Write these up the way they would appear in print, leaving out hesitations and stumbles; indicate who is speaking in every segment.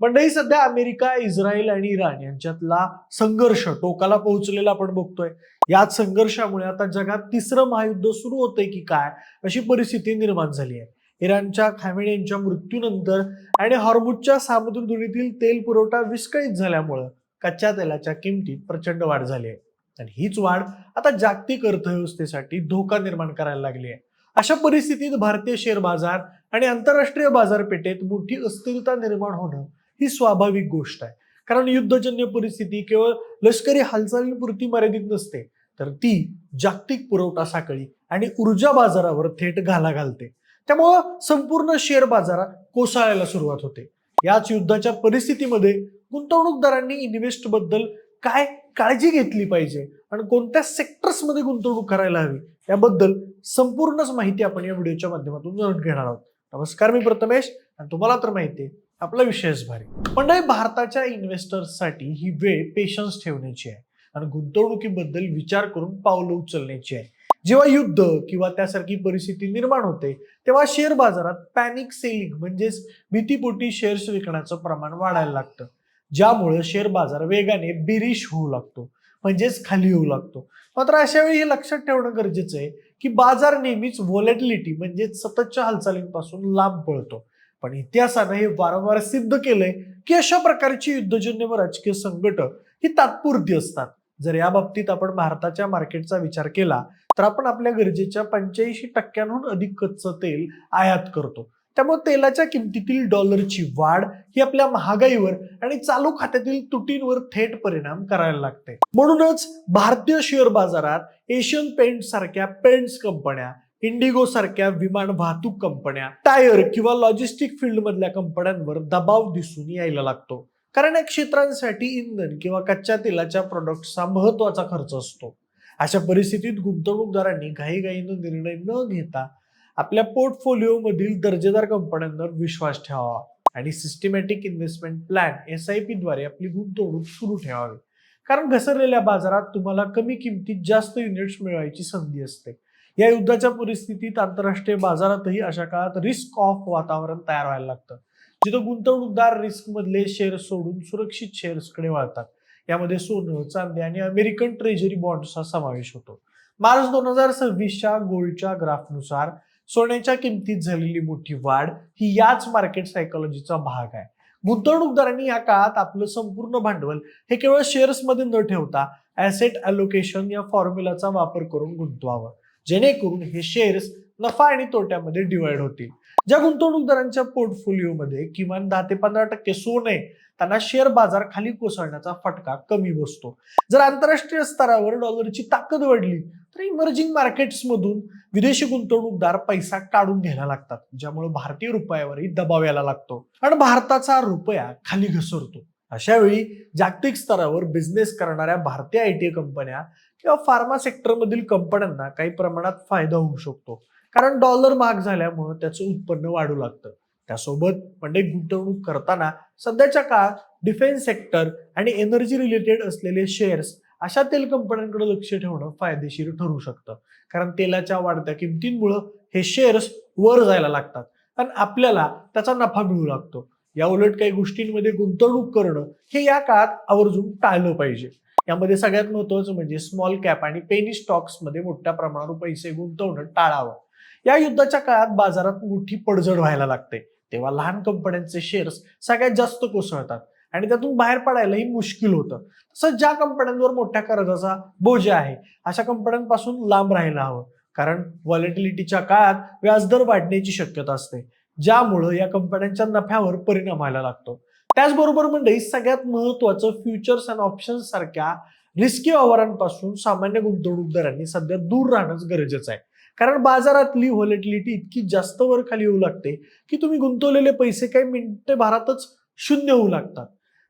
Speaker 1: मंडळी, सध्या America, Israel आणि इराण यांच्यातला संघर्ष टोकाला पोहोचलेला आपण बघतोय. याच संघर्षामुळे आता जगात तिसरं महायुद्ध सुरू होतंय की काय अशी परिस्थिती निर्माण झाली आहे. इराणच्या खामेनी यांच्या मृत्यूनंतर आणि हॉर्मुझच्या सामुद्रधुनीतील तेल पुरवठा विस्कळीत झाल्यामुळे कच्च्या तेलाच्या किमतीत प्रचंड वाढ झाली आहे. आणि हीच वाढ आता जागतिक अर्थव्यवस्थेसाठी धोका निर्माण करायला लागली आहे. अशा परिस्थितीत भारतीय शेअर बाजार आणि आंतरराष्ट्रीय बाजारपेठेत मोठी अस्थिरता निर्माण होणं ही स्वाभाविक गोष्ट आहे. कारण युद्धजन्य परिस्थिती केवळ लष्करी हालचालींपुरती मर्यादित नसते, तर ती जागतिक पुरवठा साखळी आणि ऊर्जा बाजारावर थेट घाला घालते. त्यामुळं संपूर्ण शेअर बाजारात कोसळायला सुरुवात होते. याच युद्धाच्या परिस्थितीमध्ये गुंतवणूकदारांनी इन्व्हेस्ट बद्दल काय काळजी घेतली पाहिजे आणि कोणत्या सेक्टर्समध्ये गुंतवणूक करायला हवी याबद्दल संपूर्णच माहिती आपण या व्हिडिओच्या माध्यमातून जाणून घेणार आहोत. नमस्कार, मी प्रथमेश आणि तुम्हाला तर माहिती आहे आपला विषयच भारी. पण भारताच्या इन्व्हेस्टर्ससाठी ही वेळ पेशन्स ठेवण्याची आहे आणि गुंतवणुकीबद्दल विचार करून पावलं उचलण्याची आहे. जेव्हा युद्ध किंवा त्यासारखी परिस्थिती निर्माण होते तेव्हा शेअर बाजारात पॅनिक सेलिंग म्हणजेच भीतीपोटी शेअर्स विकण्याचं प्रमाण वाढायला लागतं, ज्यामुळे शेअर बाजार वेगाने बेरिश होऊ लागतो, म्हणजेच खाली येऊ लागतो. मात्र अशा वेळी हे लक्षात ठेवणं गरजेचं आहे की बाजार नेहमीच व्हॉलेटिलिटी म्हणजेच सततच्या हालचालींपासून लांब पळतो. पण इतिहासानं हे वारंवार सिद्ध केलंय की अशा प्रकारची युद्धजन्य व राजकीय संकट ही तात्पुरती असतात. जर या बाबतीत आपण भारताच्या मार्केटचा विचार केला तर आपण आपल्या गरजेच्या 85% अधिक कच्चं तेल आयात करतो. त्यामुळे तेलाच्या किमतीतील डॉलरची वाढ ही आपल्या महागाईवर आणि चालू खात्यातील तुटींवर थेट परिणाम करायला लागते. म्हणूनच भारतीय शेअर बाजारात एशियन पेंट सारख्या पेंट्स कंपन्या, इंडिगो सारख्या विमान वाहतूक कंपन्या, टायर किंवा लॉजिस्टिक फील्ड मधल्या कंपन्यांवर दबाव दिसून यायला लागतो. कारण या क्षेत्रांसाठी इंधन किंवा कच्च्या तेलाच्या प्रोडक्ट्सचा महत्वाचा खर्च असतो. अशा परिस्थितीत गुंतवणूकदारांनी घाईघाईनं निर्णय न घेता आपल्या पोर्टफोलिओ मधील दर्जेदार कंपन्यांवर विश्वास ठेवावा आणि सिस्टमॅटिक इन्व्हेस्टमेंट प्लॅन SIP द्वारे आपली गुंतवणूक सुरू ठेवावी. कारण घसरलेल्या बाजारात तुम्हाला कमी किमतीत जास्त युनिट्स मिळवायची संधी असते. या युद्धाच्या परिस्थितीत आंतरराष्ट्रीय बाजारातही अशा काळात रिस्क ऑफ वातावरण तयार व्हायला लागतं, जिथं गुंतवणूकदार रिस्क मधले शेअर्स सोडून सुरक्षित शेअर्सकडे वळतात. यामध्ये सोनं, चांदी आणि अमेरिकन ट्रेजरी बॉन्ड्सचा समावेश होतो. मार्च 2026च्या गोल्डच्या ग्राफनुसार सोन्याच्या किमतीत झालेली मोठी वाढ ही याच मार्केट सायकोलॉजीचा भाग आहे. गुंतवणूकदारांनी या काळात आपलं संपूर्ण भांडवल हे केवळ शेअर्समध्ये न ठेवता ॲसेट अलोकेशन या फॉर्म्युलाचा वापर करून गुंतवावं, जेणेकरून हे शेअर्स नफा आणि तोट्यामध्ये डिवाइड होतील. ज्या गुंतवणूकदारांच्या पोर्टफोलिओमध्ये किमान 10 ते 15% सोनं आहे त्यांना शेअर बाजार खाली कोसळण्याचा फटका कमी बसतो. जर आंतरराष्ट्रीय स्तरावर डॉलरची ताकद वाढली तर इमर्जिंग मार्केट्स मधून विदेशी गुंतवणूकदार पैसा काढून घ्यायला लागतात, ज्यामुळे भारतीय रुपयावरही दबाव यायला लागतो आणि भारताचा रुपया खाली घसरतो. अशा वेळी जागतिक स्तरावर बिझनेस करणाऱ्या भारतीय IT कंपन्या किंवा फार्मा सेक्टरमधील कंपन्यांना काही प्रमाणात फायदा होऊ शकतो, कारण डॉलर महाग झाल्यामुळे त्याचं उत्पन्न वाढू लागतं. त्यासोबत गुंतवणूक करताना सध्याच्या काळात डिफेन्स सेक्टर आणि एनर्जी रिलेटेड असलेले शेअर्स अशा तेल कंपन्यांकडे लक्ष ठेवणं फायदेशीर ठरू शकतं. कारण तेलाच्या वाढत्या किमतींमुळे हे शेअर्स वर जायला लागतात आणि आपल्याला त्याचा नफा मिळू लागतो. या उलट काही गोष्टींमध्ये गुंतवणूक करणं हे या काळात आवर्जून टाळलं पाहिजे. यामध्ये सगळ्यात महत्वाचं म्हणजे स्मॉल कॅप आणि पेनी स्टॉक्स मध्ये मोठ्या प्रमाणावर पैसे गुंतवणं टाळावं. या युद्धाच्या काळात बाजारात मोठी पडझड व्हायला लागते तेव्हा लहान कंपन्यांचे शेअर्स सगळ्यात जास्त कोसळतात आणि त्यातून बाहेर पडायलाही मुश्किल होतं. तसंच ज्या कंपन्यांवर मोठ्या कर्जाचा बोजा आहे अशा कंपन्यांपासून लांब राहायला हवं, कारण व्हॉलेटिलिटीच्या काळात व्याजदर वाढण्याची शक्यता असते, ज्यामुळे या कंपन्यांच्या नफ्यावर परिणाम व्हायला लागतो. त्याचबरोबर सगळ्यात महत्वाचं फ्युचर्स अँड ऑप्शन्स सारख्या रिस्की व्यवहारांपासून सामान्य गुंतवणूकदारांनी सध्या दूर राहणंच गरजेचं आहे. कारण बाजारातली व्हॉलेटिलिटी इतकी जास्त वर खाली येऊ लागते की तुम्ही गुंतवलेले पैसे काही मिनिटभरातच शून्य होऊ लागतात.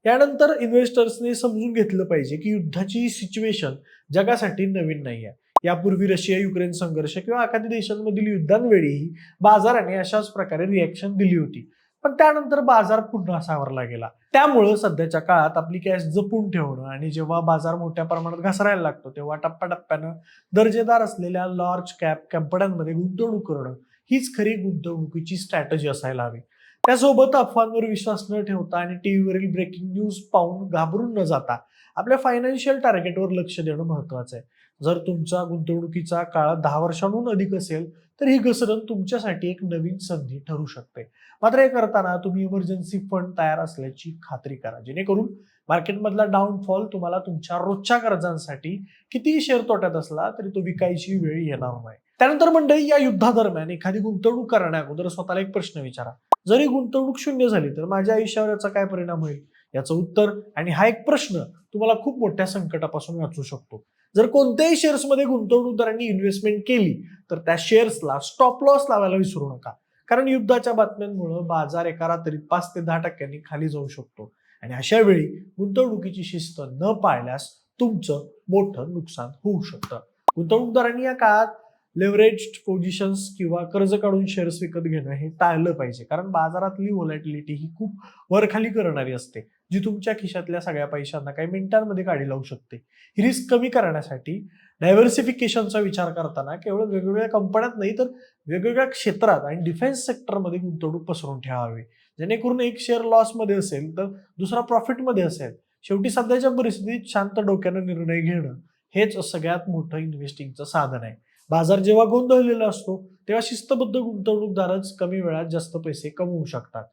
Speaker 1: यानंतर इन्व्हेस्टर्सने समजून घेतलं पाहिजे की युद्धाची सिच्युएशन जगासाठी नवीन नाही आहे. यापूर्वी रशिया युक्रेन संघर्ष किंवा एखाद्या देशांमधील युद्धांवेळीही बाजाराने अशाच प्रकारे रिॲक्शन दिली होती, पण त्यानंतर बाजार पुन्हा सावरला गेला. त्यामुळे सध्याच्या काळात आपली कॅश जपून ठेवणं आणि जेव्हा बाजार मोठ्या प्रमाणात घसरायला लागतो तेव्हा टप्प्याटप्प्यानं दर्जेदार असलेल्या लार्ज कॅप कंपन्यांमध्ये गुंतवणूक करणं हीच खरी गुंतवणुकीची स्ट्रॅटेजी असायला हवी. त्यासोबत अफवांवर विश्वास न ठेवता आणि टीव्हीवरील ब्रेकिंग न्यूज पाहून घाबरून न जाता आपल्या फायनान्शियल टार्गेटवर लक्ष देणं महत्वाचं आहे. जर तुमचा गुंतवणुकीचा काळ 10 वर्षांहून अधिक असेल तर ही घसरण तुमच्यासाठी एक नवीन संधी ठरू शकते. मात्र हे करताना तुम्ही इमर्जन्सी फंड तयार असल्याची खात्री करा, जेणेकरून मार्केटमधला डाऊनफॉल तुम्हाला तुमच्या रोजच्या गरजांसाठी कितीही शेअर तोट्यात असला तरी तो विकायची वेळ येणार नाही. त्यानंतर मंडळी, या युद्धादरम्यान एखादी गुंतवणूक करण्याअगोदर स्वतःला एक प्रश्न विचारा, जरी गुंतवणूक शून्य झाली तर माझ्या आयुष्यावर याचा काय परिणाम होईल? याचं उत्तर आणि हा एक प्रश्न तुम्हाला खूप मोठ्या संकटापासून वाचवू शकतो. जर कोणत्याही शेअर्समध्ये गुंतवणूकदारांनी इन्व्हेस्टमेंट केली तर त्या शेअर्सला स्टॉप लॉस लावायला विसरू नका. कारण युद्धाच्या बातम्यांमुळे बाजार एका रात्रीत 5 ते 10% खाली जाऊ शकतो आणि अशा वेळी गुंतवणुकीची शिस्त न पाळल्यास तुमचं मोठं नुकसान होऊ शकतं. गुंतवणूकदारांनी या काळात लेव्हरेज्ड पोझिशन्स किंवा कर्ज काढून शेअर्स विकत घेणं हे टाळलं पाहिजे, कारण बाजारातली व्होलॅटिलिटी ही खूप वरखाली करणारी असते, जी तुमच्या खिशातल्या सगळ्या पैशांना काही मिनिटांमध्ये काढी लावू शकते. ही रिस्क कमी करण्यासाठी डायव्हर्सिफिकेशनचा विचार करताना केवळ वेगवेगळ्या कंपन्यात नाही तर वेगवेगळ्या क्षेत्रात आणि डिफेन्स सेक्टरमध्ये गुंतवणूक पसरवून ठेवावी, जेणेकरून एक शेअर लॉसमध्ये असेल तर दुसरा प्रॉफिटमध्ये असेल. शेवटी सध्याच्या परिस्थितीत शांत डोक्यानं निर्णय घेणं हेच सगळ्यात मोठं इन्व्हेस्टिंगचं साधन आहे. बाजार जेव्हा गोंधळलेला असतो तेव्हा शिस्तबद्ध गुंतवणूकदारच कमी वेळात जास्त पैसे कमवू शकतात.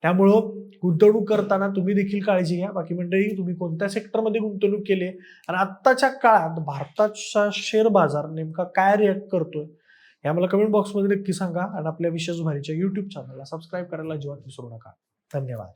Speaker 1: त्यामुळं गुंतवणूक करताना तुम्ही देखील काळजी घ्या. बाकी मंडळी, तुम्ही कोणत्या सेक्टरमध्ये गुंतवणूक केली आणि आत्ताच्या काळात भारताचा शेअर बाजार नेमका काय रिॲक्ट करतोय हे आम्हाला कमेंट बॉक्समध्ये नक्की सांगा आणि आपल्या विशेष भारीच्या YouTube चॅनलला सबस्क्राईब करायला अजिबात विसरू नका. धन्यवाद.